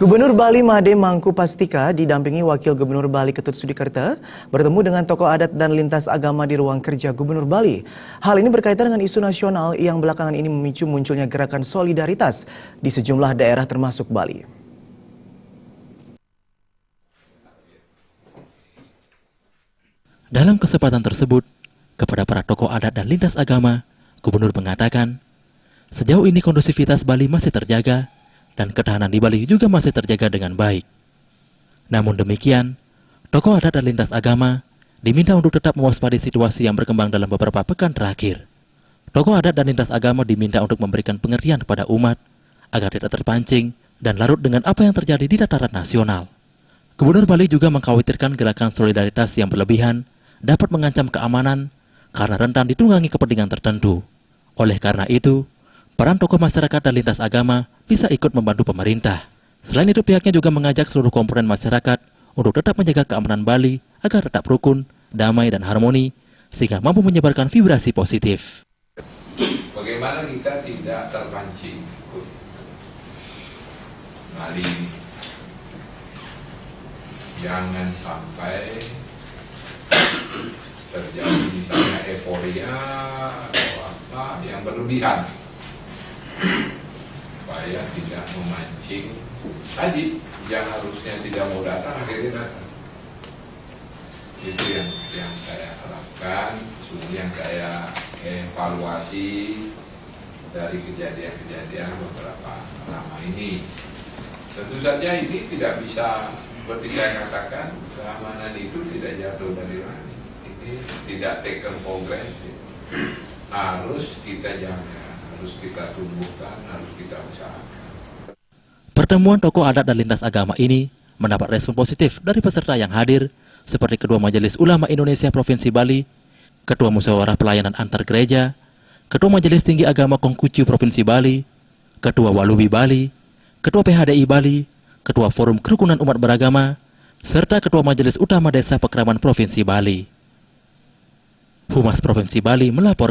Gubernur Bali Made Mangkupastika didampingi Wakil Gubernur Bali Ketut Sudikerta bertemu dengan tokoh adat dan lintas agama di ruang kerja Gubernur Bali. Hal ini berkaitan dengan isu nasional yang belakangan ini memicu munculnya gerakan solidaritas di sejumlah daerah termasuk Bali. Dalam kesempatan tersebut, kepada para tokoh adat dan lintas agama, Gubernur mengatakan, sejauh ini kondusivitas Bali masih terjaga, dan ketahanan di Bali juga masih terjaga dengan baik. Namun demikian, tokoh adat dan lintas agama diminta untuk tetap mewaspadai situasi yang berkembang dalam beberapa pekan terakhir. Tokoh adat dan lintas agama diminta untuk memberikan pengertian kepada umat agar tidak terpancing dan larut dengan apa yang terjadi di tataran nasional. Gubernur Bali juga mengkhawatirkan gerakan solidaritas yang berlebihan dapat mengancam keamanan karena rentan ditunggangi kepentingan tertentu. Oleh karena itu, peran tokoh masyarakat dan lintas agama bisa ikut membantu pemerintah. Selain itu, pihaknya juga mengajak seluruh komponen masyarakat untuk tetap menjaga keamanan Bali agar tetap rukun, damai, dan harmoni, sehingga mampu menyebarkan vibrasi positif. Bagaimana kita tidak terpancing ikut Bali? Jangan sampai terjadi misalnya euforia atau apa yang berlebihan, supaya tidak memancing tadi yang harusnya tidak mau datang akhirnya datang. Itu yang saya harapkan, yang saya evaluasi dari kejadian-kejadian beberapa lama ini. Tentu saja ini tidak bisa seperti saya katakan, keamanan itu tidak jatuh dari langit. Ini tidak taken for granted. Harus kita jaga, harus kita tumbuhkan, harus kita usahakan. Pertemuan tokoh adat dan lintas agama ini mendapat respon positif dari peserta yang hadir, seperti Ketua Majelis Ulama Indonesia Provinsi Bali, Ketua Musyawarah Pelayanan Antar Gereja, Ketua Majelis Tinggi Agama Konghucu Provinsi Bali, Ketua Walubi Bali, Ketua PHDI Bali, Ketua Forum Kerukunan Umat Beragama, serta Ketua Majelis Utama Desa Pekraman Provinsi Bali. Humas Provinsi Bali melapor